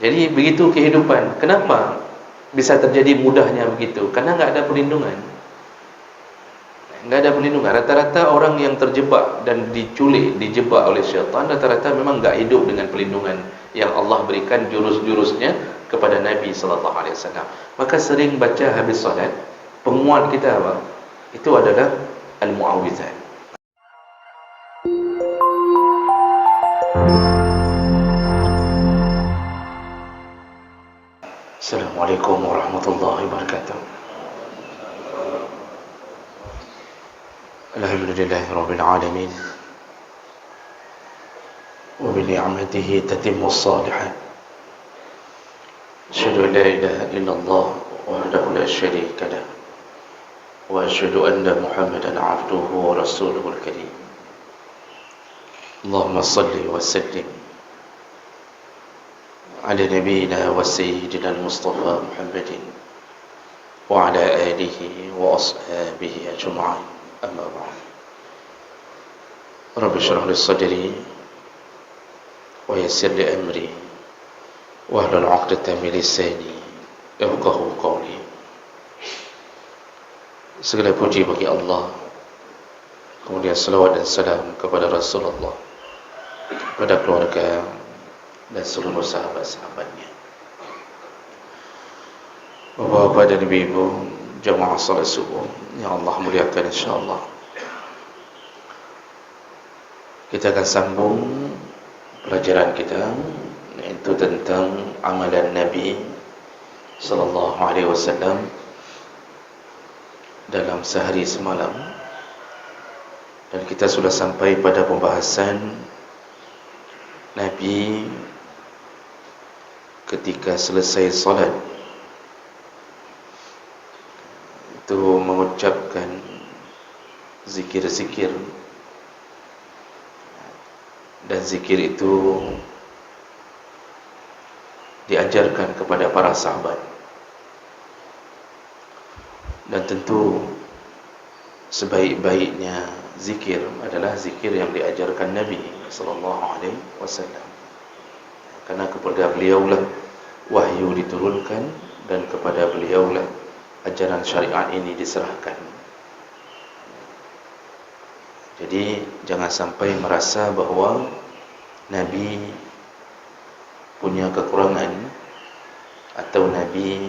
Jadi begitu kehidupan. Kenapa bisa terjadi mudahnya begitu? Karena enggak ada perlindungan. Enggak ada perlindungan. Rata-rata orang yang terjebak dan diculik, dijebak oleh syaitan, rata-rata memang enggak hidup dengan perlindungan yang Allah berikan jurus-jurusnya kepada Nabi sallallahu alaihi wasallam. Maka sering baca habis solat, penguat kita apa? Itu adalah al-mu'awwizat. Assalamualaikum warahmatullahi wabarakatuh. Alhamdulillahirabbil alamin. Wa bi ni'matihi tatimmus shalihat. Asyhadu an la ilaha illallah wahdahu la syarika lah. Wa asyhadu anna Muhammadan 'abduhu wa rasuluhul karim. Allahumma shalli wa sallim ala nabiyyina wa sayyidina al-Mustafa Muhammadin wa ala alihi wa ashabihi ajma'in. Amma ba'd. Rabbi shrah li sadri wa yassir li amri wahlul 'uqdatam min lisani yafqahu qawli. Segala puji bagi Allah, kemudian salawat dan salam kepada Rasulullah, kepada keluarga dan seluruh sahabat-sahabatnya. Bapak-bapak dan ibu-ibu jamaah salat subuh yang Allah muliakan, insyaAllah kita akan sambung pelajaran kita, iaitu tentang amalan Nabi sallallahu alaihi wasallam dalam sehari semalam. Dan kita sudah sampai pada pembahasan Nabi ketika selesai salat itu mengucapkan zikir-zikir, dan zikir itu diajarkan kepada para sahabat. Dan tentu sebaik-baiknya zikir adalah zikir yang diajarkan Nabi sallallahu alaihi wasallam. Karena kepada beliaulah wahyu diturunkan, dan kepada beliaulah ajaran syariat ini diserahkan. Jadi jangan sampai merasa bahawa Nabi punya kekurangan atau Nabi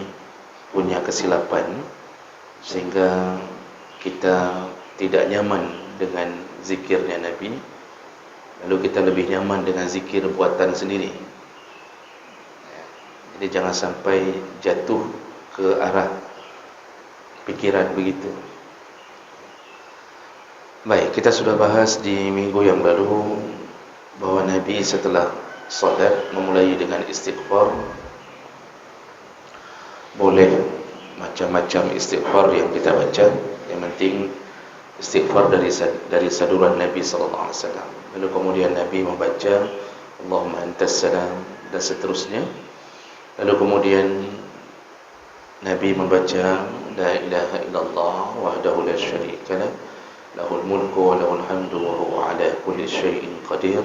punya kesilapan sehingga kita tidak nyaman dengan zikirnya Nabi, lalu kita lebih nyaman dengan zikir buatan sendiri. Jadi jangan sampai jatuh ke arah pikiran begitu. Baik, kita sudah bahas di minggu yang lalu bahawa Nabi setelah salat memulai dengan istighfar. Boleh macam-macam istighfar yang kita baca, yang penting istighfar dari saduran Nabi sallallahu alaihi wasallam. Lalu kemudian Nabi membaca Allahumma antas salam dan seterusnya. Lalu kemudian Nabi membaca la ilaha illallah wahdahu la syarika lah, lahul mulku wa lahul hamdu wa huwa ala kulli syai'in qadir.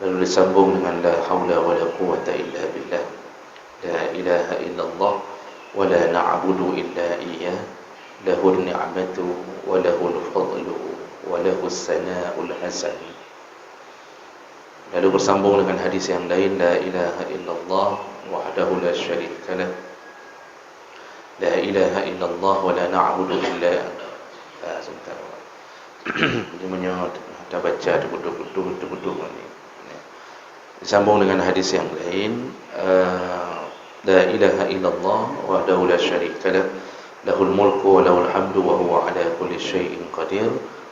Lalu disambung dengan la haula wa la quwwata illa billah, la ilaha illallah wa la na'budu illa iyyah, lahul ni'matu wa lahul fadlu wa lahus sana'ul hasan. Lalu bersambung dengan hadis yang lain, la ilaha illallah wahdahu la syarika lah, la ilaha illallah wa la na'budu illa sebentar. Dia menyebut dah baca duduk ni. Disambung dengan hadis yang lain, la ilaha illallah wahdahu la syarika lah, lahul mulku wa lahul hamdu wa huwa ala kulli syai'in qadir.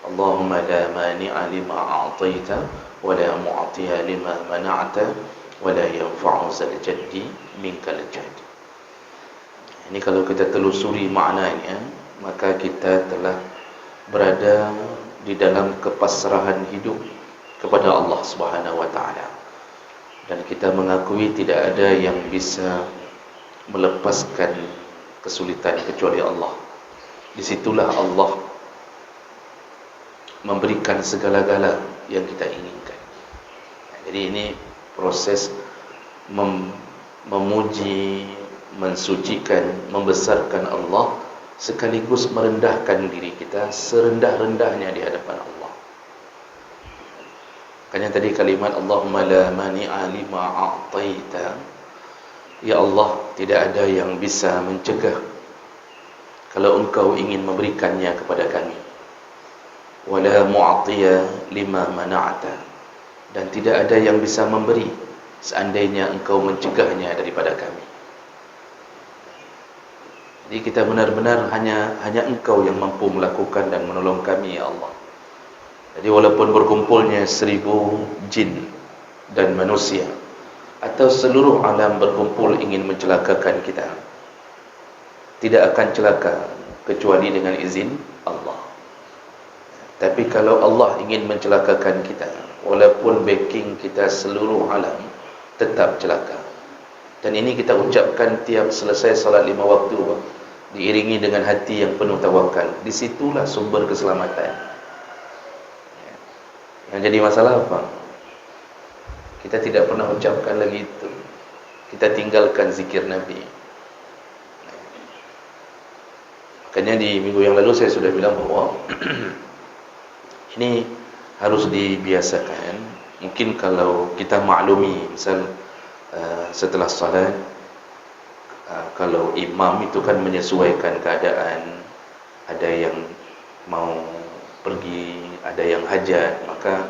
Allahumma la mani'a lima a'taita wa la mu'tiya lima mana'ta wa la yanfa'u zal jaddi minkal jadd. Ini kalau kita telusuri maknanya, maka kita telah berada di dalam kepasrahan hidup kepada Allah Subhanahu wa taala. Dan kita mengakui tidak ada yang bisa melepaskan kesulitan kecuali Allah. Disitulah Allah memberikan segala-gala yang kita inginkan. Jadi ini proses memuji, mensucikan, membesarkan Allah, sekaligus merendahkan diri kita serendah-rendahnya di hadapan Allah. Makanya tadi kalimat Allahumma la mani'a lima a'taita, ya Allah, tidak ada yang bisa mencegah kalau engkau ingin memberikannya kepada kami. Wala mu'tiya lima mana'ta, dan tidak ada yang bisa memberi seandainya engkau mencegahnya daripada kami. Jadi kita benar-benar hanya engkau yang mampu melakukan dan menolong kami, ya Allah. Jadi walaupun berkumpulnya 1000 jin dan manusia, atau seluruh alam berkumpul ingin mencelakakan kita, tidak akan celaka kecuali dengan izin Allah. Tapi kalau Allah ingin mencelakakan kita, walaupun backing kita seluruh alam, tetap celaka. Dan ini kita ucapkan tiap selesai salat 5 waktu, diiringi dengan hati yang penuh tawakal. Disitulah sumber keselamatan. Yang jadi masalah apa? Kita tidak pernah ucapkan lagi itu. Kita tinggalkan zikir Nabi. Makanya di minggu yang lalu saya sudah bilang bahwa ini harus dibiasakan. Mungkin kalau kita maklumi, misal setelah salat, kalau imam itu kan menyesuaikan keadaan, ada yang mau pergi, ada yang hajat, maka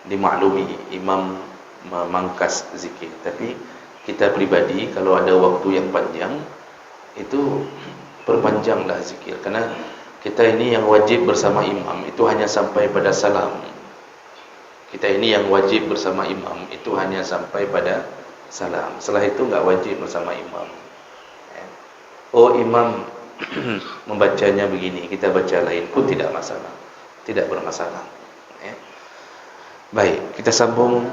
dimaklumi imam memangkas zikir. Tapi kita pribadi kalau ada waktu yang panjang, itu perpanjanglah zikir, karena kita ini yang wajib bersama imam itu hanya sampai pada salam. Kita ini yang wajib bersama imam itu hanya sampai pada salam. Setelah itu enggak wajib bersama imam. Oh, imam membacanya begini, kita baca lain pun tidak masalah, tidak bermasalah. Baik, kita sambung.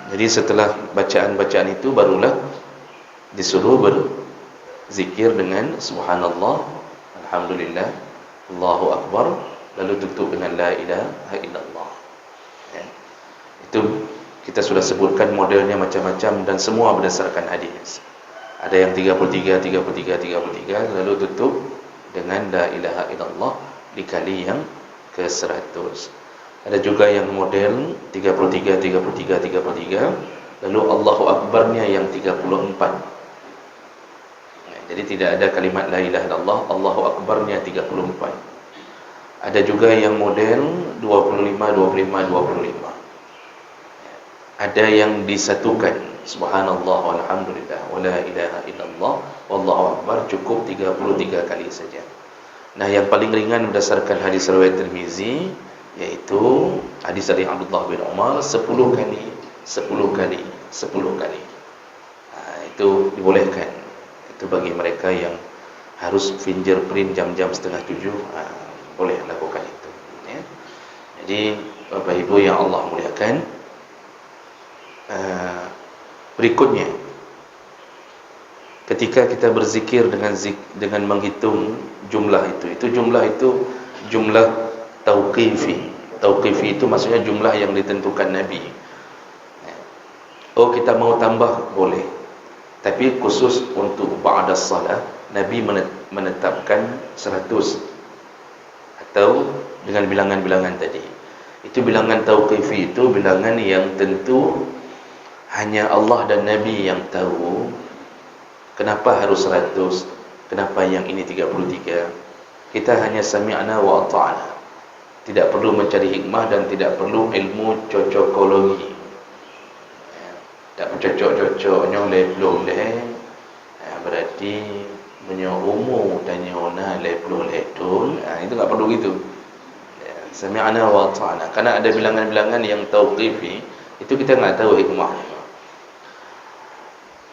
Jadi setelah bacaan-bacaan itu barulah disuruh berzikir dengan subhanallah, alhamdulillah, Allahu akbar, lalu tutup dengan la ilaha illallah. Itu kita sudah sebutkan modelnya macam-macam dan semua berdasarkan hadis. Ada yang 33, 33, 33, lalu tutup dengan la ilaha illallah dikali yang ke-100. Ada juga yang model 33, 33, 33, lalu Allahu Akbarnya yang 34. Jadi tidak ada kalimat la ilaha illallah, Allahu Akbarnya 34. Ada juga yang model 25, 25, 25. Ada yang disatukan, subhanallah walhamdulillah wala ilaha illallah wallahu akbar, cukup 33 kali saja. Nah, yang paling ringan berdasarkan hadis riwayat Tirmizi, yaitu hadis dari Abdullah bin Umar, 10 kali, 10 kali, 10 kali. Itu dibolehkan. Itu bagi mereka yang harus fingerprint jam-jam 6:30, boleh lakukan itu, ya. Jadi Bapak Ibu yang Allah muliakan, berikutnya, ketika kita berzikir dengan menghitung jumlah itu jumlah tauqifi. Tauqifi itu maksudnya jumlah yang ditentukan Nabi. Oh, kita mau tambah boleh, tapi khusus untuk ba'da salat Nabi menetapkan 100 atau dengan bilangan-bilangan tadi. Itu bilangan tauqifi, itu bilangan yang tentu hanya Allah dan Nabi yang tahu. Kenapa harus 100? Kenapa yang ini 33? Kita hanya sami'na wa ata'na. Tidak perlu mencari hikmah dan tidak perlu ilmu cocokologi. Tak bercocok-cocoknya boleh. Berarti menyorumu tanya ona leplo-leptul. Itu tak perlu gitu. Sami'na wa ata'na. Karena ada bilangan-bilangan yang tauqifi, itu kita tak tahu hikmahnya.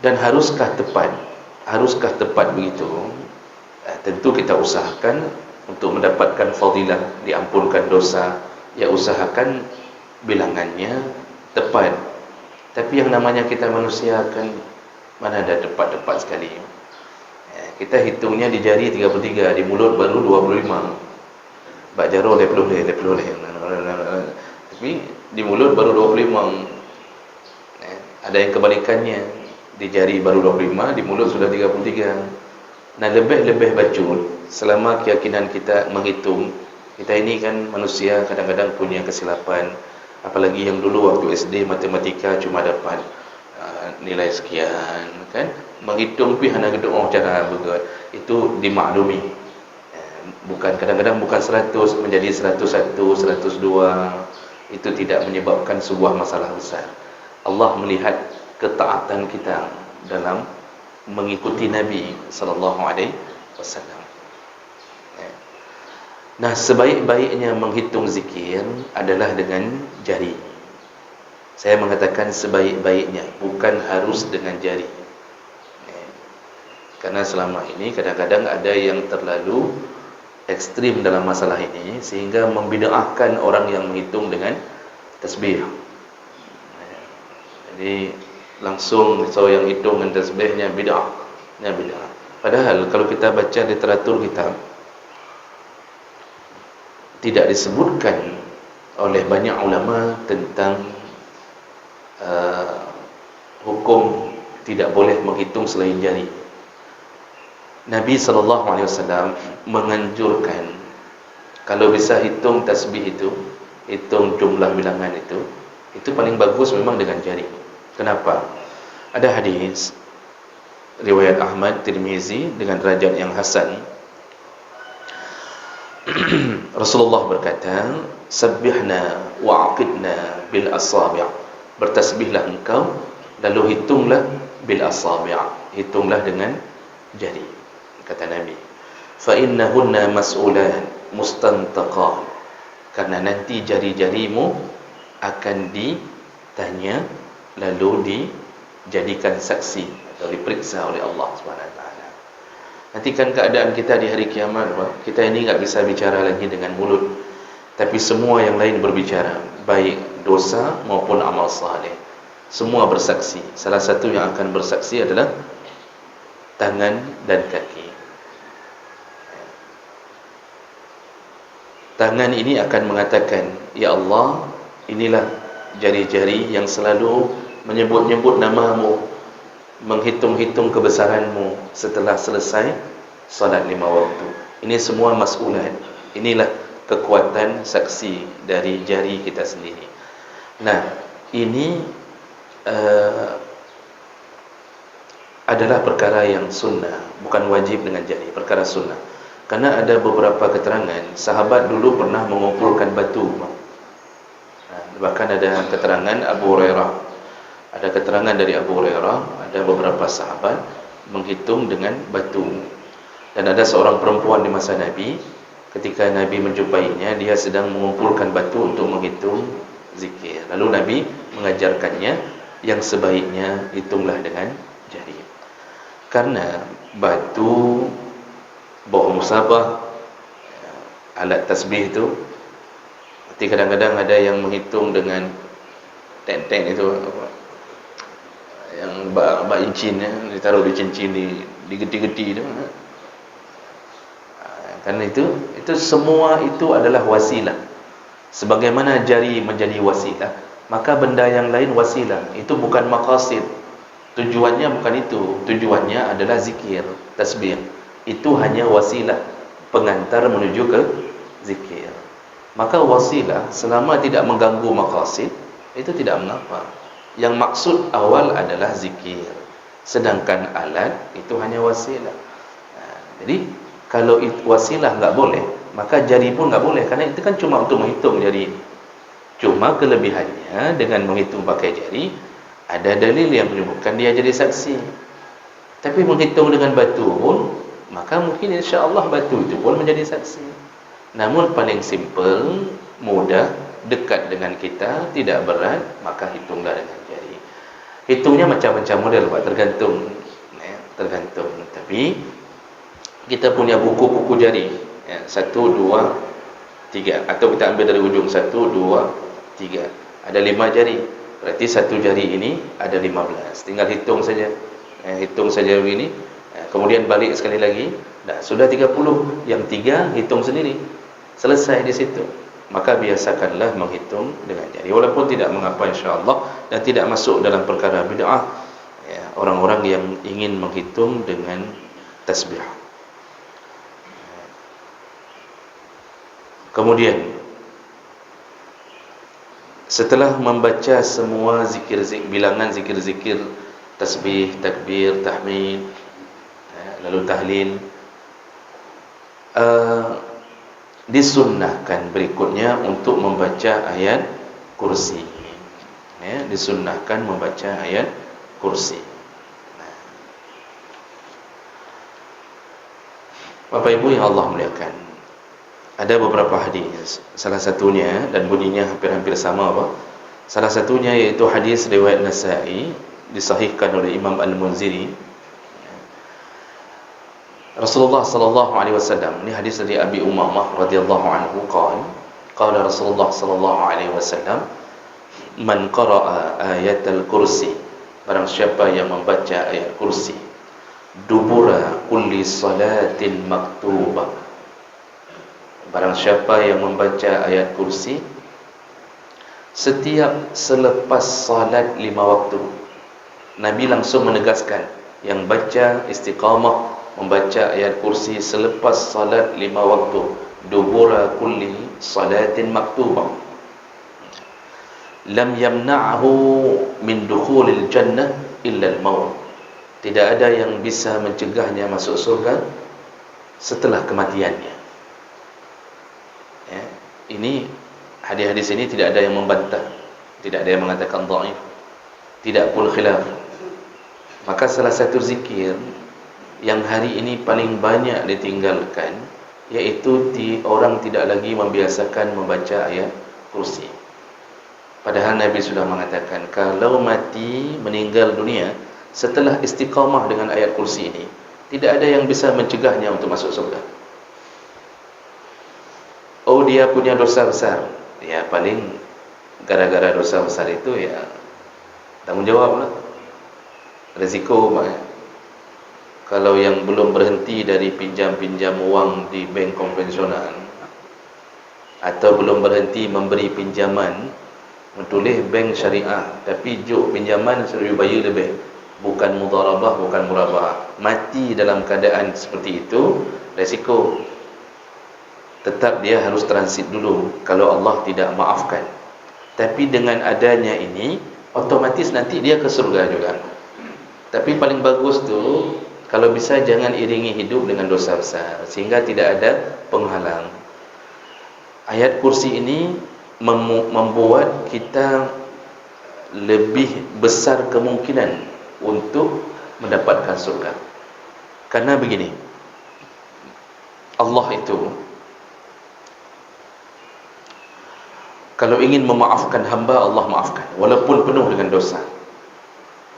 Dan haruskah tepat? Haruskah tepat begitu? Tentu kita usahakan untuk mendapatkan fadilah, diampunkan dosa, ya usahakan bilangannya tepat. Tapi yang namanya kita manusia kan mana ada tepat-tepat sekali. Kita hitungnya di jari 33, di mulut baru 25. Bak jaro lepuleh. Tapi di mulut baru 25. Ada yang kebalikannya. Di jari baru 25, di mulut sudah 33. Nah, lebih-lebih bacul selama keyakinan kita menghitung. Kita ini kan manusia kadang-kadang punya kesilapan. Apalagi yang dulu waktu SD matematika cuma dapat nilai sekian kan. Menghitung pi hana gedung cara begitu. Itu dimaklumi. Bukan kadang-kadang bukan 100 menjadi 101, 102. Itu tidak menyebabkan sebuah masalah besar. Allah melihat ketaatan kita dalam mengikuti Nabi sallallahu alaihi wasallam. Nah, sebaik-baiknya menghitung zikir adalah dengan jari. Saya mengatakan sebaik-baiknya, bukan harus dengan jari. Karena selama ini kadang-kadang ada yang terlalu ekstrim dalam masalah ini sehingga membid'ahkan orang yang menghitung dengan tasbih. Jadi langsung yang hitung dengan tasbihnya bid'ah. Bid'ah. Padahal kalau kita baca literatur kita, tidak disebutkan oleh banyak ulama tentang hukum tidak boleh menghitung selain jari. Nabi SAW menganjurkan kalau bisa hitung tasbih itu, hitung jumlah bilangan itu paling bagus memang dengan jari. Kenapa? Ada hadis riwayat Ahmad, Tirmizi dengan derajat yang hasan. Rasulullah berkata, "Sabbihna wa'aqidna bil asabi'." Bertasbihlah engkau lalu hitunglah bil asabi'. Hitunglah dengan jari. Kata Nabi, "Fa innahunna mas'ulan mustantaqan." Karena nanti jari-jarimu akan ditanya lalu dijadikan saksi atau diperiksa oleh Allah SWT. Nantikan keadaan kita di hari kiamat, kita ini tak bisa bicara lagi dengan mulut, tapi semua yang lain berbicara, baik dosa maupun amal saleh. Semua bersaksi. Salah satu yang akan bersaksi adalah tangan dan kaki. Tangan ini akan mengatakan, "Ya Allah, inilah jari-jari yang selalu menyebut-nyebut namamu, menghitung-hitung kebesaranmu setelah selesai salat 5 waktu." Ini semua mas'ulat. Inilah kekuatan saksi dari jari kita sendiri. Nah, ini adalah perkara yang sunnah, bukan wajib dengan jari, perkara sunnah. Karena ada beberapa keterangan sahabat dulu pernah mengumpulkan batu. Bahkan ada keterangan Abu Hurairah, ada keterangan dari Abu Hurairah, ada beberapa sahabat menghitung dengan batu. Dan ada seorang perempuan di masa Nabi, ketika Nabi menjumpainya, dia sedang mengumpulkan batu untuk menghitung zikir. Lalu Nabi mengajarkannya, yang sebaiknya hitunglah dengan jari. Karena batu, bawa musabah, alat tasbih itu, nanti kadang-kadang ada yang menghitung dengan ten-ten itu, yang bak cincin, ditaruh di cincin, digeti-geti itu. Karena itu semua itu adalah wasilah. Sebagaimana jari menjadi wasilah, maka benda yang lain wasilah. Itu bukan maqasid. Tujuannya bukan itu. Tujuannya adalah zikir, tasbih. Itu hanya wasilah, pengantar menuju ke zikir. Maka wasilah selama tidak mengganggu maqasid, itu tidak mengapa. Yang maksud awal adalah zikir, sedangkan alat itu hanya wasilah. Jadi kalau wasilah enggak boleh, maka jari pun enggak boleh, karena itu kan cuma untuk menghitung jari. Cuma kelebihannya dengan menghitung pakai jari, ada dalil yang menyebutkan dia jadi saksi. Tapi menghitung dengan batu pun, maka mungkin insya-Allah batu itu pun menjadi saksi. Namun paling simple, mudah, dekat dengan kita, tidak berat, maka hitunglah dengan jari. Hitungnya macam-macam model, Pak, tergantung. Tergantung. Tapi kita punya buku-buku jari, 1, 2, 3, atau kita ambil dari ujung 1, 2, 3. Ada 5 jari. Berarti satu jari ini ada 15. Tinggal hitung saja. Hitung saja begini. Kemudian balik sekali lagi. Dah, sudah 30. Yang 3 hitung sendiri. Selesai di situ. Maka biasakanlah menghitung dengan jari. Walaupun tidak mengapa insya-Allah, dan tidak masuk dalam perkara bid'ah. ya, orang-orang yang ingin menghitung dengan tasbih. Kemudian setelah membaca semua zikir-zikir, bilangan zikir-zikir, tasbih, takbir, tahmid, lalu tahlil, disunnahkan berikutnya untuk membaca ayat kursi. Disunnahkan membaca ayat kursi. Bapak Ibu yang Allah muliakan, ada beberapa hadis. Salah satunya, dan bunyinya hampir-hampir sama apa? Salah satunya yaitu hadis riwayat Nasa'i, disahihkan oleh Imam Al-Munziri. Rasulullah sallallahu alaihi wasallam, ini hadis dari Abi Umamah radhiyallahu anhu, qala Rasulullah sallallahu alaihi wasallam, man qara'a ayatal kursi, barang siapa yang membaca ayat kursi, dubura kulli salatin maktubah, barang siapa yang membaca ayat kursi setiap selepas salat 5 waktu. Nabi langsung menegaskan, yang baca istiqamah membaca ayat kursi selepas salat 5 waktu, dubura kulli salatin maktubah, lam yamna'hu min dukhulil jannah illa al-maut, tidak ada yang bisa mencegahnya masuk surga setelah kematiannya. Ini hadis-hadis ini tidak ada yang membantah, tidak ada yang mengatakan dhaif, tidak pun khilaf. Maka salah satu zikir yang hari ini paling banyak ditinggalkan, yaitu orang tidak lagi membiasakan membaca ayat kursi. Padahal Nabi sudah mengatakan, kalau mati meninggal dunia setelah istiqamah dengan ayat kursi ini, tidak ada yang bisa mencegahnya untuk masuk surga. Oh, dia punya dosa besar, ya paling gara-gara dosa besar itu ya tanggung jawab lah, resiko makanya. Kalau yang belum berhenti dari pinjam-pinjam uang di bank konvensional, atau belum berhenti memberi pinjaman, menulis bank syariah, tapi juk pinjaman suruh bayar lebih, bukan mudharabah, bukan murabah, mati dalam keadaan seperti itu, resiko. Tetap dia harus transit dulu kalau Allah tidak maafkan. Tapi dengan adanya ini, otomatis nanti dia ke surga juga. Tapi paling bagus tu, kalau bisa jangan iringi hidup dengan dosa besar, sehingga tidak ada penghalang. Ayat kursi ini membuat kita lebih besar kemungkinan untuk mendapatkan surga. Karena begini, Allah itu kalau ingin memaafkan hamba, Allah maafkan walaupun penuh dengan dosa.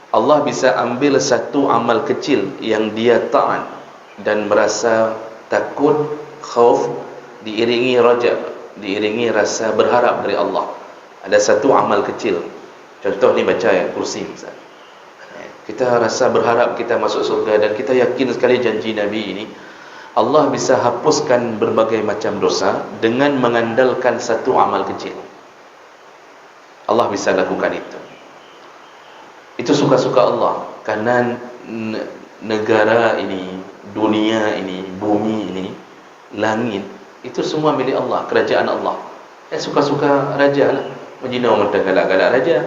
Allah bisa ambil satu amal kecil yang dia taat dan merasa takut, khauf, diiringi raja, diiringi rasa berharap dari Allah. Ada satu amal kecil, contoh ni baca ayat kursi misal. Kita rasa berharap kita masuk surga, dan kita yakin sekali janji Nabi ini, Allah bisa hapuskan berbagai macam dosa dengan mengandalkan satu amal kecil. Allah bisa lakukan itu. Itu suka-suka Allah. Karena negara ini, dunia ini, bumi ini, langit, itu semua milik Allah, kerajaan Allah. Suka-suka raja lah. Majina orang galak-galak raja.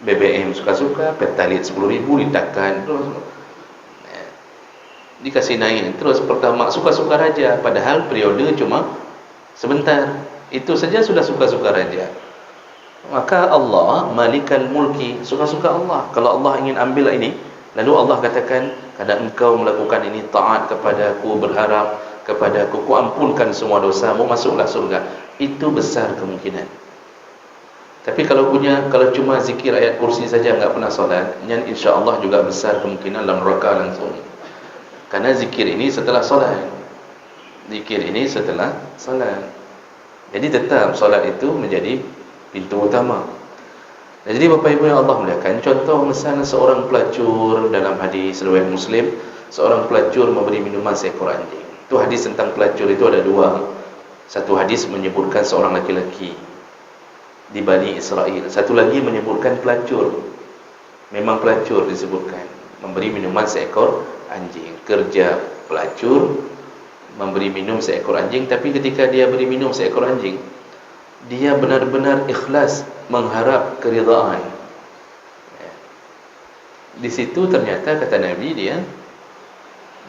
BBM suka-suka, Pertalite 10,000 ditakan terus. Dikasih naik terus pertama, suka-suka raja, padahal periode cuma sebentar. Itu saja sudah suka-suka raja. Maka Allah malikal mulki, suka-suka Allah. Kalau Allah ingin ambil ini, lalu Allah katakan, kadang engkau melakukan ini taat kepadaku, berharap kepadaku, ku ampunkan semua dosamu, masuklah surga. Itu besar kemungkinan. Tapi kalau cuma zikir ayat kursi saja, enggak pernah solat, insya-Allah juga besar kemungkinan dalam neraka langsung. Karena zikir ini setelah solat. Zikir ini setelah solat. Jadi tetap solat itu menjadi pintu utama. Jadi Bapak Ibu yang Allah muliakan, contoh misalnya seorang pelacur dalam hadis riwayat Muslim, seorang pelacur memberi minuman seekor anjing. Itu hadis tentang pelacur itu ada dua. Satu hadis menyebutkan seorang laki-laki di Bani Israel, satu lagi menyebutkan pelacur. Memang pelacur disebutkan, memberi minuman seekor anjing. Kerja pelacur memberi minum seekor anjing, tapi ketika dia beri minum seekor anjing, dia benar-benar ikhlas mengharap keridaan. Di situ ternyata kata Nabi dia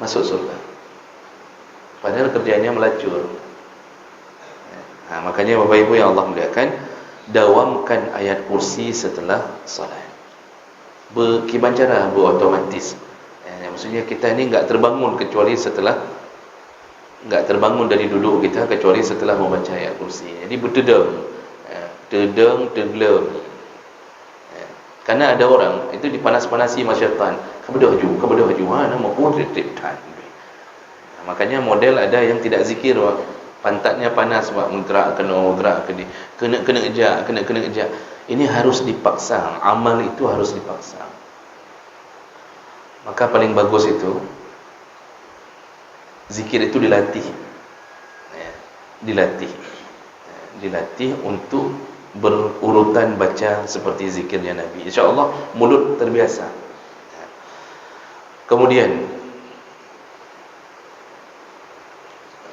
masuk surga, padahal kerjanya melacur. Makanya Bapak Ibu yang Allah muliakan, dawamkan ayat kursi setelah salat. Berkibancara, berotomatis. Maksudnya kita ni enggak terbangun kecuali setelah, enggak terbangun dari duduk kita kecuali setelah membaca ayat kursi. Jadi bertedeng, tenggelam. Karena ada orang itu dipanas-panasi sama syaitan. Kebedah haju, nama pun retretan. Makanya model ada yang tidak zikir, pantatnya panas, menggerak kena ejak. Ini harus dipaksa, amal itu harus dipaksa. Maka paling bagus itu zikir itu dilatih. Dilatih untuk berurutan baca seperti zikirnya Nabi. InsyaAllah mulut terbiasa. Kemudian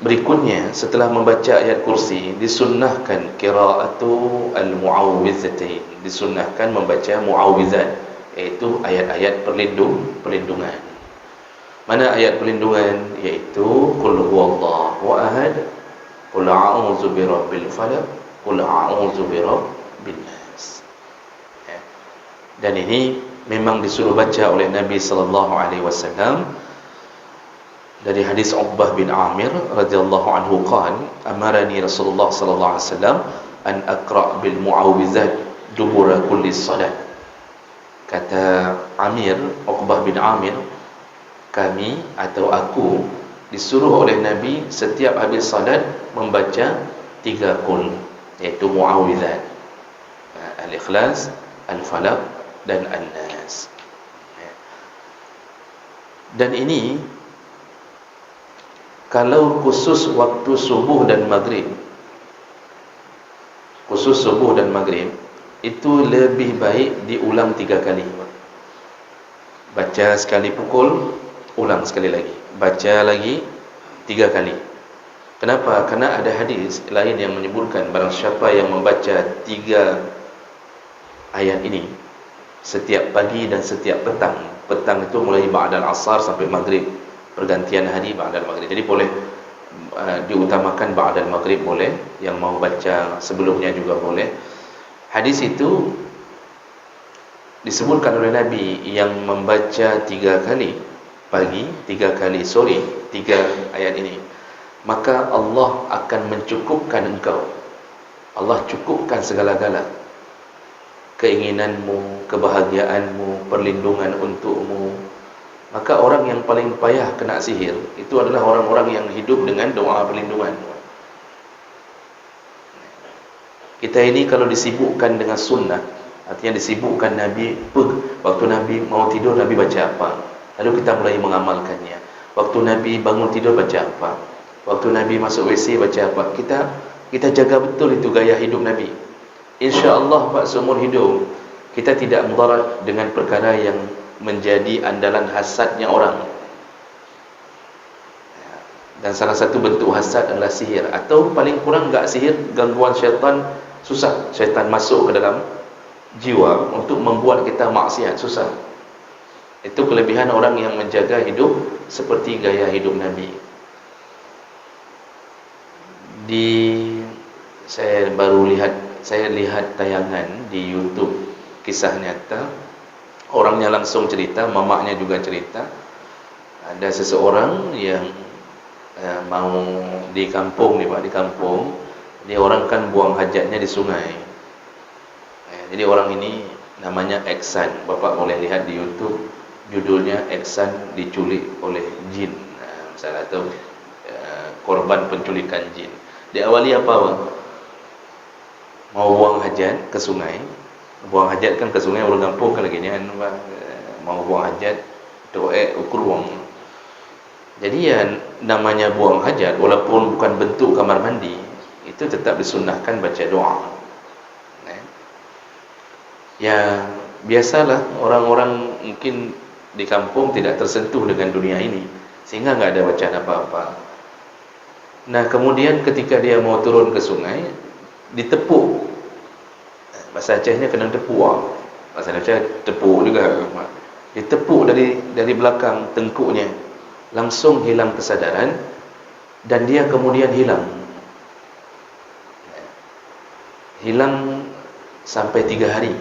berikutnya, setelah membaca ayat kursi, disunnahkan qiraatu al-mu'awwizatain, disunnahkan membaca mu'awwizat, iaitu ayat-ayat perlindungan. Mana ayat perlindungan? Iaitu qul huwallahu ahad, qul a'udzu birabbil falaq, qul a'udzu birabbin nas. Dan ini memang disuruh baca oleh Nabi sallallahu alaihi wasallam. Dari hadis Uqbah bin Amir radhiyallahu anhu qala, amarani Rasulullah sallallahu alaihi wasallam an aqra bil mu'awwizat dubura kulli salat. Kata Amir, Uqbah bin Amir, kami atau aku disuruh oleh Nabi setiap habis salat membaca 3 qul, iaitu mu'awwizat, al-ikhlas, al-falaq dan an-nas. Dan ini kalau khusus waktu subuh dan maghrib, itu lebih baik diulang 3 kali. Baca sekali pukul, ulang sekali lagi, baca lagi 3 kali. Kenapa? Karena ada hadis lain yang menyebutkan barang siapa yang membaca 3 ayat ini setiap pagi dan setiap petang. Petang itu mulai ba'dal asar sampai maghrib, pergantian hari ba'dal maghrib. Jadi boleh diutamakan ba'dal maghrib, boleh. Yang mau baca sebelumnya juga boleh. Hadis itu disebutkan oleh Nabi yang membaca 3 kali pagi, 3 kali sore, 3 ayat ini, maka Allah akan mencukupkan engkau. Allah cukupkan segala-gala keinginanmu, kebahagiaanmu, perlindungan untukmu. Maka orang yang paling payah kena sihir itu adalah orang-orang yang hidup dengan doa perlindungan. Kita ini kalau disibukkan dengan sunnah, artinya disibukkan Nabi, waktu Nabi mau tidur Nabi baca apa, lalu kita mulai mengamalkannya. Waktu Nabi bangun tidur baca apa, waktu Nabi masuk WC baca apa. Kita jaga betul itu gaya hidup Nabi. InsyaAllah Pak, seumur hidup kita tidak mudarat dengan perkara yang menjadi andalan hasadnya orang. Dan salah satu bentuk hasad adalah sihir, atau paling kurang enggak sihir, gangguan syaitan. Susah syaitan masuk ke dalam jiwa untuk membuat kita maksiat, susah. Itu kelebihan orang yang menjaga hidup seperti gaya hidup Nabi. Saya lihat tayangan di YouTube, kisah nyata. Orangnya langsung cerita, mamaknya juga cerita. Ada seseorang yang mau di kampung ni Pak, di kampung. Dia orang kan buang hajatnya di sungai. Jadi orang ini namanya Eksan. Bapak boleh lihat di YouTube, judulnya Eksan diculik oleh jin. Misalnya, atau korban penculikan jin. Diawali apa Bang? Mau buang hajat ke sungai. Buang hajat kan ke sungai, orang kampung kan lagi ni kan, mau buang hajat ukur buang. Jadi ya namanya buang hajat, walaupun bukan bentuk kamar mandi, itu tetap disunnahkan baca doa. Yang Biasalah orang-orang mungkin di kampung tidak tersentuh dengan dunia ini, sehingga nggak ada bacaan apa-apa. Nah kemudian ketika dia mau turun ke sungai, ditepuk. Bahasa Acehnya kena tepuk. Bahasa Aceh tepuk juga. Ditepuk dari belakang tengkuknya, langsung hilang kesadaran, dan dia kemudian hilang sampai 3 hari.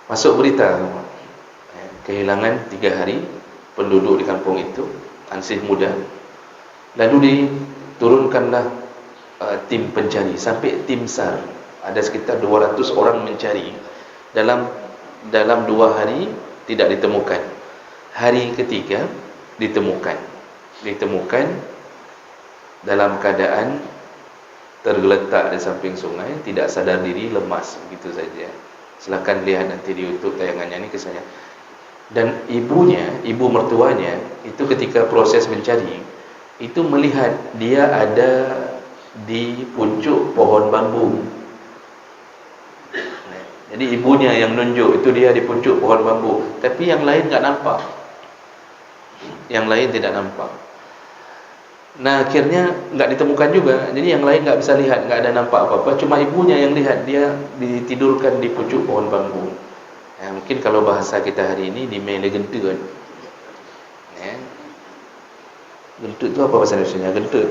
Masuk berita kehilangan 3 hari penduduk di kampung itu, ansih muda. Lalu diturunkanlah tim pencari, sampai tim SAR. Ada sekitar 200 orang mencari. Dalam 2 hari tidak ditemukan. Hari ketiga ditemukan dalam keadaan tergeletak di samping sungai, tidak sadar diri, lemas, begitu saja. Silakan lihat nanti di YouTube tayangannya ini kisahnya. Dan ibu mertuanya itu ketika proses mencari itu melihat dia ada di puncuk pohon bambu. Jadi ibunya yang nunjuk itu dia di puncuk pohon bambu, tapi yang lain enggak nampak. Yang lain tidak nampak. Nah akhirnya enggak ditemukan juga. Jadi yang lain enggak bisa lihat, enggak ada nampak apa-apa. Cuma ibunya yang lihat dia ditidurkan di pucuk pohon bambu. Ya, mungkin kalau bahasa kita hari ini di mele gentut kan. Ya. Gentut itu apa bahasa Indonesianya? Gentut.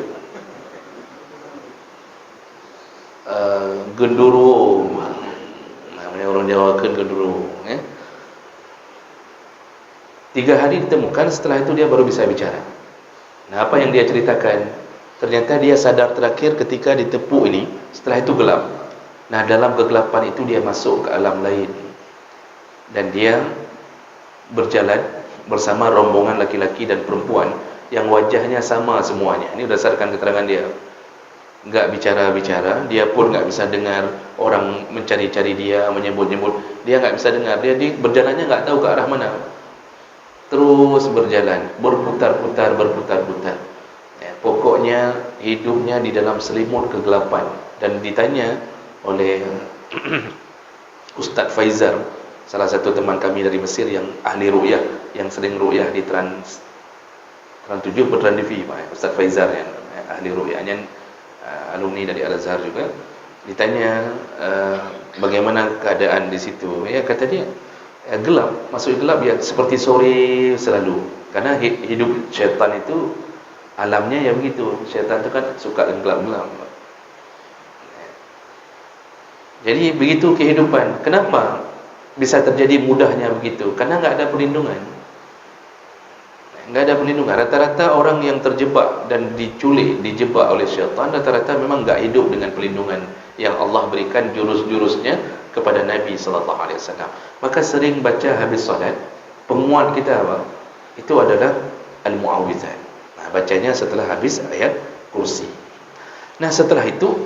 Genduro. Namanya orang Jawa kan genduro. Ya. 3 hari ditemukan, setelah itu dia baru bisa bicara. Nah, apa yang dia ceritakan? Ternyata dia sadar terakhir ketika ditepuk ini, setelah itu gelap. Nah, dalam kegelapan itu dia masuk ke alam lain. Dan dia berjalan bersama rombongan laki-laki dan perempuan yang wajahnya sama semuanya. Ini berdasarkan keterangan dia. Enggak bicara-bicara, dia pun enggak bisa dengar orang mencari-cari dia, menyebut-nyebut. Dia enggak bisa dengar, dia berjalannya enggak tahu ke arah mana. Terus berjalan, berputar-putar. Ya, pokoknya hidupnya di dalam selimut kegelapan. Dan ditanya oleh Ustaz Faizar, salah satu teman kami dari Mesir yang ahli ru'yah, yang sering ru'yah di Trans 7 atau Trans TV, Ustaz Faizar yang ahli ru'yahnya, alumni dari Al-Azhar juga. Ditanya bagaimana keadaan di situ. Ya kata dia, gelap, masuk gelap ya seperti sore selalu. Karena hidup syaitan itu alamnya ya begitu. Syaitan itu kan suka gelap-gelap. Jadi begitu kehidupan. Kenapa bisa terjadi mudahnya begitu? Karena enggak ada perlindungan. Enggak ada perlindungan. Rata-rata orang yang terjebak dan dijebak oleh syaitan, rata-rata memang enggak hidup dengan perlindungan yang Allah berikan jurus-jurusnya kepada Nabi sallallahu alaihi wasallam. Maka sering baca habis solat, penguat kita apa? Itu adalah al-mu'awwizat. Nah, bacanya setelah habis ayat kursi. Nah, setelah itu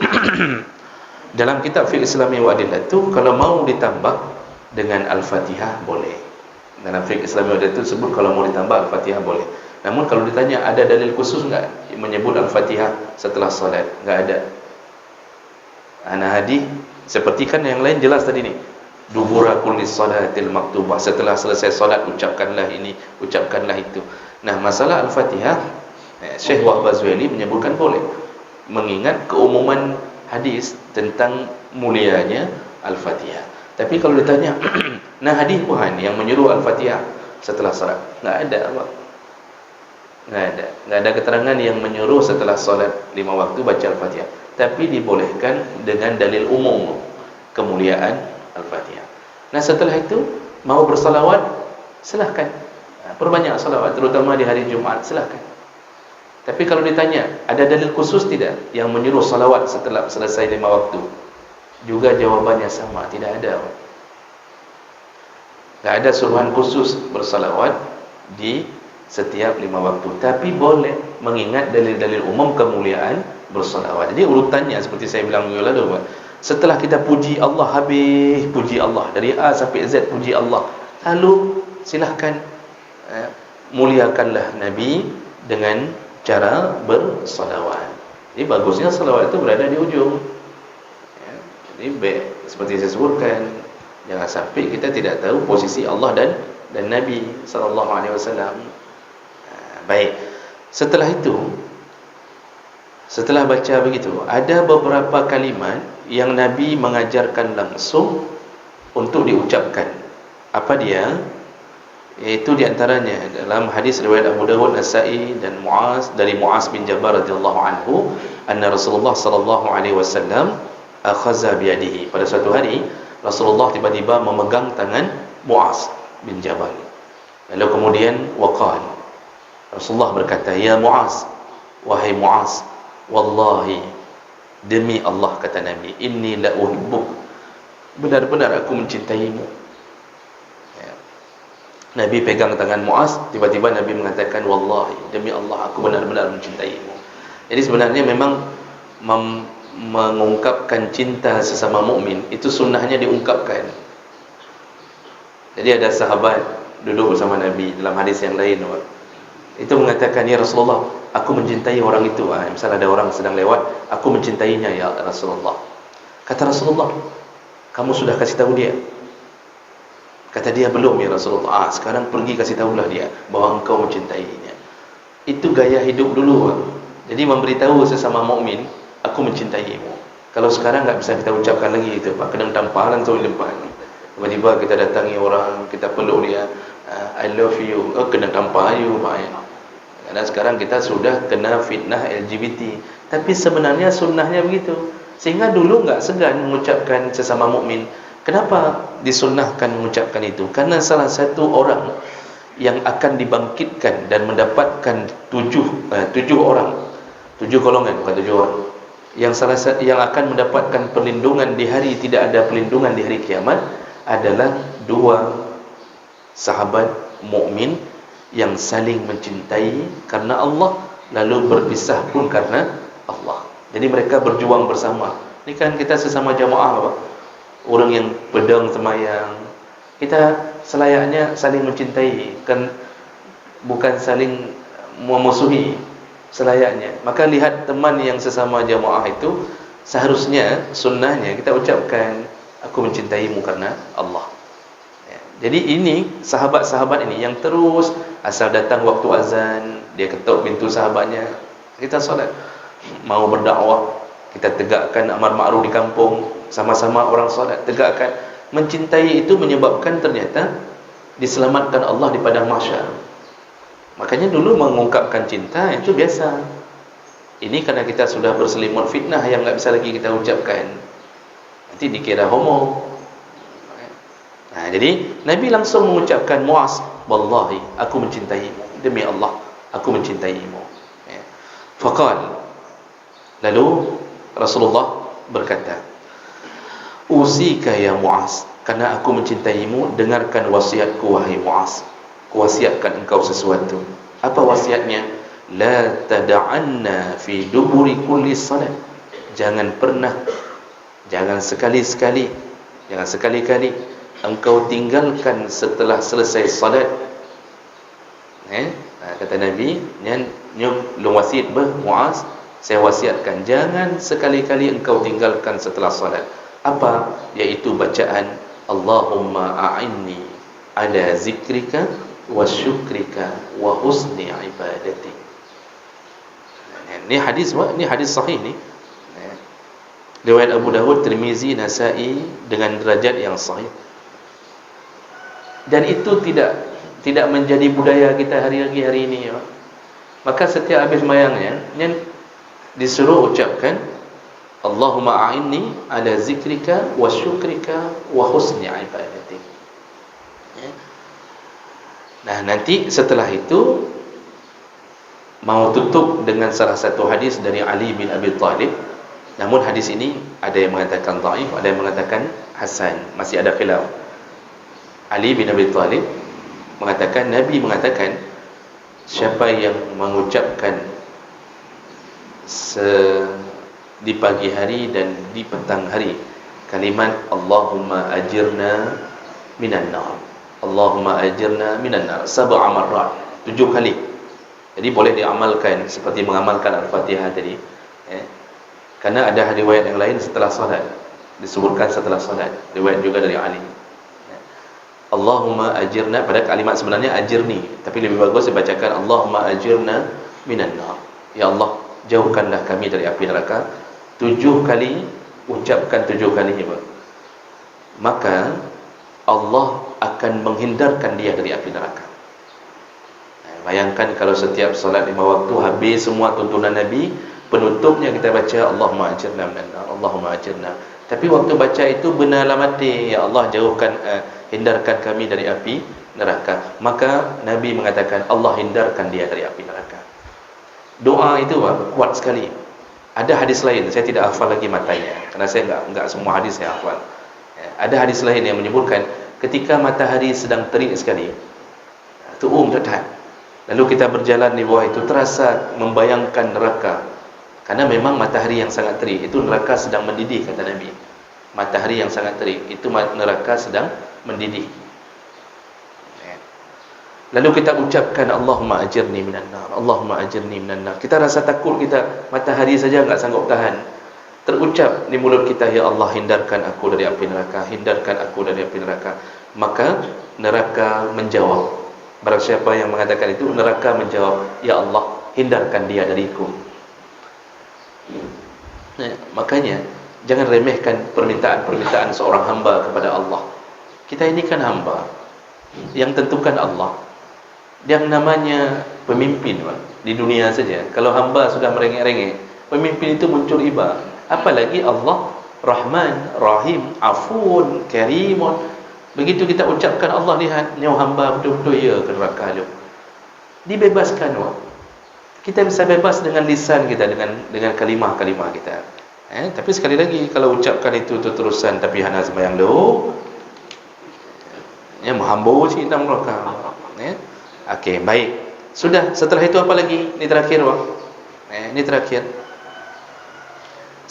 dalam kitab Fiqh Islami wa Adillah itu kalau mau ditambah dengan Al-Fatihah boleh. Dalam Fiqh Islami wa Adillah itu sebut kalau mau ditambah Al-Fatihah boleh. Namun kalau ditanya ada dalil khusus enggak menyebut Al-Fatihah setelah solat? Enggak ada. Ana hadis seperti kan yang lain jelas tadi ni. Dubura kulli salatil maktubah, setelah selesai solat ucapkanlah ini, ucapkanlah itu. Nah, masalah Al-Fatihah, Syekh Wahbah Zuhaili menyebutkan boleh, mengingat keumuman hadis tentang mulianya Al-Fatihah. Tapi kalau ditanya, nah hadis Tuhan yang menyuruh Al-Fatihah setelah salat, enggak ada apa? Enggak ada keterangan yang menyuruh setelah salat 5 waktu baca Al-Fatihah. Tapi dibolehkan dengan dalil umum kemuliaan Al-Fatihah. Nah, setelah itu mau bersalawat, silahkan. Perbanyak salawat, terutama di hari Jumaat, silahkan. Tapi kalau ditanya, ada dalil khusus tidak yang menyuruh salawat setelah selesai 5 waktu? Juga jawabannya sama, tidak ada. Tidak ada suruhan khusus bersalawat di setiap 5 waktu. Tapi boleh mengingat dalil-dalil umum kemuliaan bersalawat. Jadi urutannya seperti saya bilang minggu lalu, setelah kita puji Allah habis puji Allah dari A sampai Z puji Allah, lalu silahkan muliakanlah Nabi dengan cara bersalawat. Jadi bagusnya salawat itu berada di ujung. Ini baik, seperti saya sebutkan, jangan sampai kita tidak tahu posisi Allah dan Nabi sallallahu alaihi wasallam. Baik. Setelah itu, setelah baca begitu, ada beberapa kalimat yang Nabi mengajarkan langsung untuk diucapkan. Apa dia? Iaitu diantaranya dalam hadis riwayat Abu Dawud, Nasa'i dan Muaz, dari Muaz bin Jabal radhiyallahu anhu, anna Rasulullah sallallahu alaihi wasallam akhadha biyadihi. Pada suatu hari Rasulullah tiba-tiba memegang tangan Muaz bin Jabal. Lalu kemudian waqala, Rasulullah berkata, "Ya Muaz, wahai Muaz, wallahi, demi Allah," kata Nabi, "inni la uhibbuk, benar-benar aku mencintaimu." Ya. Nabi pegang tangan Muaz, tiba-tiba Nabi mengatakan, "Wallahi, demi Allah, aku benar-benar mencintaimu." Jadi sebenarnya memang mengungkapkan cinta sesama mukmin itu sunnahnya diungkapkan. Jadi ada sahabat duduk bersama Nabi dalam hadis yang lain, itu mengatakan, "Ya Rasulullah, aku mencintai orang itu." Misalnya ada orang sedang lewat, "Aku mencintainya ya Rasulullah." Kata Rasulullah, "Kamu sudah kasih tahu dia?" Kata dia, "Belum ya Rasulullah." Sekarang pergi kasih tahulah dia bahwa engkau mencintainya. Itu gaya hidup dulu. Jadi memberitahu sesama mukmin, "Aku mencintaimu." Kalau sekarang enggak bisa kita ucapkan lagi itu, Pak, kena tampar langsung di depan. Tiba-tiba kita datangi orang, kita peluk dia, "I love you." Oh, kena tampar you, Pak. Karena sekarang kita sudah kena fitnah LGBT. Tapi sebenarnya sunnahnya begitu. Sehingga dulu enggak segan mengucapkan sesama mukmin. Kenapa disunnahkan mengucapkan itu? Karena salah satu orang yang akan dibangkitkan dan mendapatkan tujuh orang, 7 golongan, bukan 7 orang, yang salah satu yang akan mendapatkan perlindungan di hari tidak ada perlindungan di hari kiamat adalah 2 sahabat mukmin yang saling mencintai karena Allah, lalu berpisah pun karena Allah. Jadi mereka berjuang bersama. Ini kan kita sesama jamaah, Pak. Orang yang pedang semayang, kita selayaknya saling mencintai, kan, bukan saling memusuhi, selayaknya. Maka lihat teman yang sesama jamaah itu, seharusnya sunnahnya kita ucapkan, "Aku mencintaimu karena Allah." Ya. Jadi ini sahabat-sahabat ini yang terus asal datang waktu azan, dia ketuk pintu sahabatnya, kita solat. Mau berdakwah, kita tegakkan amar ma'ruf di kampung, sama-sama orang solat, tegakkan. Mencintai itu menyebabkan ternyata diselamatkan Allah di padang mahsyar. Makanya dulu mengungkapkan cinta itu biasa. Ini karena kita sudah berselimut fitnah yang enggak bisa lagi kita ucapkan. Nanti dikira homo. Nah, jadi Nabi langsung mengucapkan, "Muaz, wallahi, aku mencintaimu. Demi Allah, aku mencintaimu." Ya. Faqal, lalu Rasulullah berkata, "Usika ya Muaz, karena aku mencintaimu, dengarkan wasiatku wahai Muaz. Kuwasiatkan engkau sesuatu." Apa wasiatnya? "La tada'anna fi duburi kulli salat." Jangan sekali-kali engkau tinggalkan setelah selesai salat. Kata Nabi, "Nyum wasiat Muaz, saya wasiatkan jangan sekali-kali engkau tinggalkan setelah salat." Apa? Yaitu bacaan, "Allahumma a'inni ala zikrika wa syukrika wa husni ibadati." Ini hadis sahih ni. Riwayat Abu Dawud, Tirmizi, Nasa'i dengan derajat yang sahih. Dan itu tidak menjadi budaya kita hari ini, ya. Maka setiap habis sembahyangnya disuruh ucapkan, "Allahumma a'inni ala zikrika wa syukrika wa husni ibadati." Ya. Nah, nanti setelah itu mau tutup dengan salah satu hadis dari Ali bin Abi Thalib. Namun hadis ini ada yang mengatakan dhaif, ada yang mengatakan hasan, masih ada khilaf. Ali bin Abi Thalib mengatakan, Nabi mengatakan, siapa yang mengucapkan di pagi hari dan di petang hari kalimat "Allahumma ajirna minan nar, Allahumma ajirna minan nar" 7 marrat, 7 kali. Jadi boleh diamalkan seperti mengamalkan Al-Fatihah tadi, ya. Karena ada riwayat yang lain setelah salat. disebutkan setelah solat. Riwayat juga dari Ali. Allahumma ajirna, pada kalimat sebenarnya ajirni, tapi lebih bagus dibacakan Allahumma ajirna minan nar. Ya Allah, jauhkanlah kami dari api neraka. 7 kali, ucapkan 7 kali ni, maka Allah akan menghindarkan dia dari api neraka. Bayangkan kalau setiap solat 5 waktu habis semua tuntunan Nabi, penutupnya kita baca Allahumma ajirna minan nar, Allahumma ajirna. Tapi waktu baca itu benarlah mati, ya Allah jauhkan, hindarkan kami dari api neraka. Maka Nabi mengatakan Allah hindarkan dia dari api neraka. Doa itu kuat sekali. Ada hadis lain, saya tidak hafal lagi matanya karena saya enggak semua hadis saya hafal. Ada hadis lain yang menyebutkan ketika matahari sedang terik sekali, dekat, lalu kita berjalan di bawah itu, terasa membayangkan neraka. Karena memang matahari yang sangat terik itu neraka sedang mendidih, kata Nabi. Matahari yang sangat terik itu neraka sedang mendidih. Lalu kita ucapkan Allahumma ajirni minan nar, Allahumma ajirni minan nar. Kita rasa takut, kita matahari saja enggak sanggup tahan. Terucap di mulut kita, ya Allah hindarkan aku dari api neraka, hindarkan aku dari api neraka. Maka neraka menjawab. Barang siapa yang mengatakan itu, neraka menjawab, ya Allah hindarkan dia dariku. Makanya jangan remehkan permintaan-permintaan seorang hamba kepada Allah. Kita ini kan hamba, yang tentukan Allah. Yang namanya pemimpin di dunia saja, kalau hamba sudah merengek-rengek, pemimpin itu muncul iba. Apalagi Allah Rahman, Rahim, Afun, Karimun. Begitu kita ucapkan Allah, lihat nyawa hamba betul-betul ya ke neraka lu. Dibebaskan kita bisa bebas dengan lisan kita, dengan kalimah-kalimah kita. Tapi sekali lagi, kalau ucapkan itu terusan tapi hana sembahyang lu, ya menghambur cinta neraka. Okey, baik. Sudah, setelah itu apa lagi? Ini terakhir ini terakhir.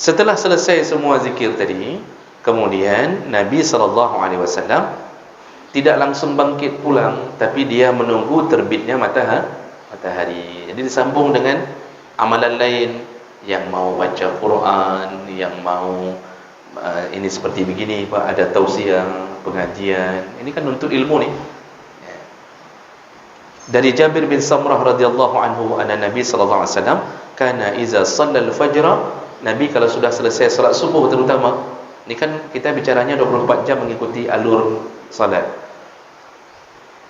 Setelah selesai semua zikir tadi, kemudian Nabi SAW tidak langsung bangkit pulang, tapi dia menunggu terbitnya matahari. Jadi disambung dengan amalan lain. Yang mau baca Quran, yang mau ini seperti begini, ada tausiah, pengajian. Ini kan untuk ilmu ni. Dari Jabir bin Samrah radhiyallahu anhu, anna Nabi sallallahu alaihi wasallam kana iza shallal fajr, Nabi kalau sudah selesai salat subuh terutama, ni kan kita bicaranya 24 jam mengikuti alur salat.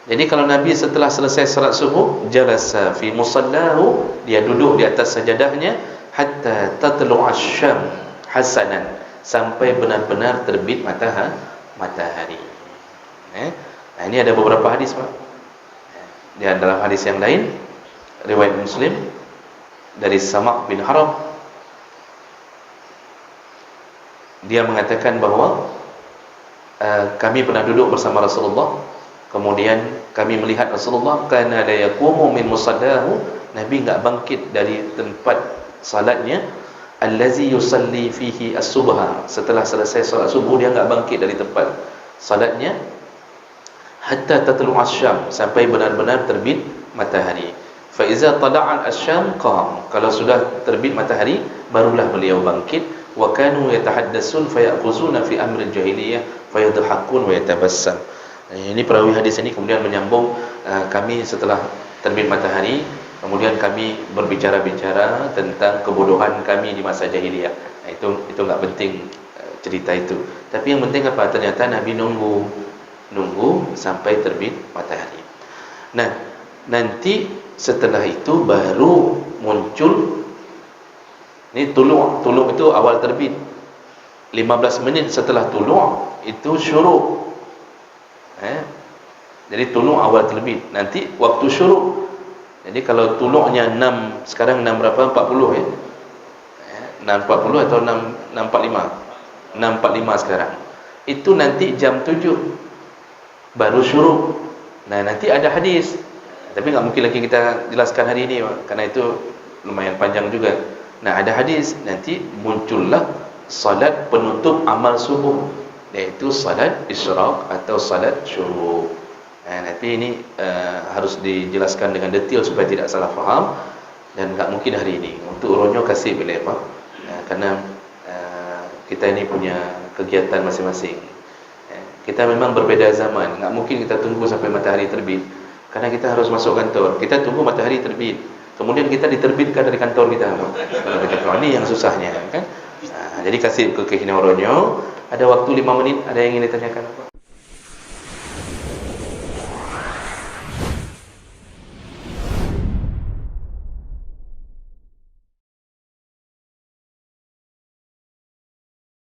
Jadi kalau Nabi setelah selesai salat subuh, jalasa fi musallahu, dia duduk di atas sajadahnya hatta tatlu asy-syam hasanan, sampai benar-benar terbit matahari. Ini ada beberapa hadis, Pak. Dia dalam hadis yang lain, riwayat Muslim dari Sama' bin Haram, dia mengatakan bahawa kami pernah duduk bersama Rasulullah, kemudian kami melihat Rasulullah kana la yaqumu min musallahu, Nabi enggak bangkit dari tempat salatnya, allazi yusalli fihi as-subha, setelah selesai salat subuh dia enggak bangkit dari tempat salatnya, hatta tatlu asy-syam, sampai benar-benar terbit matahari. Fa iza tala'a asy-syam qam, kalau sudah terbit matahari barulah beliau bangkit. Wa kanu yatahaddatsun fayaquzuna fi amri al-jahiliyah fayadhakun wa yatabassam. Ini perawi hadis ini kemudian menyambung, kami setelah terbit matahari, kemudian kami berbicara-bicara tentang kebodohan kami di masa jahiliyah. Itu enggak penting cerita itu. Tapi yang penting apa? Ternyata Nabi nunggu sampai terbit matahari. Nah, nanti setelah itu baru muncul ini tulu' itu awal terbit. 15 menit setelah tulu' itu syuruk. Jadi tulu' awal terbit. Nanti waktu syuruk. Jadi kalau tulu'nya 6, sekarang 6 berapa? 40 ya. 6.40 atau 6.45? 6.45 sekarang. Itu nanti jam 7 baru syuruk. Nah, nanti ada hadis, tapi enggak mungkin lagi kita jelaskan hari ini, karena itu lumayan panjang juga. Nah, ada hadis, nanti muncullah salat penutup amal subuh, iaitu salat isyraq atau salat syuruk. Nanti ini harus dijelaskan dengan detail supaya tidak salah faham, dan enggak mungkin hari ini. Untuk uronyo kasih boleh, Pak. Karena kita ini punya kegiatan masing-masing. Kita memang berbeza zaman. Tak mungkin kita tunggu sampai matahari terbit, karena kita harus masuk kantor. Kita tunggu matahari terbit, kemudian kita diterbitkan dari kantor kita. Ini yang susahnya, kan? Jadi kasih ke Kina Oronyo. Ada waktu 5 menit. Ada yang ingin ditanyakan apa?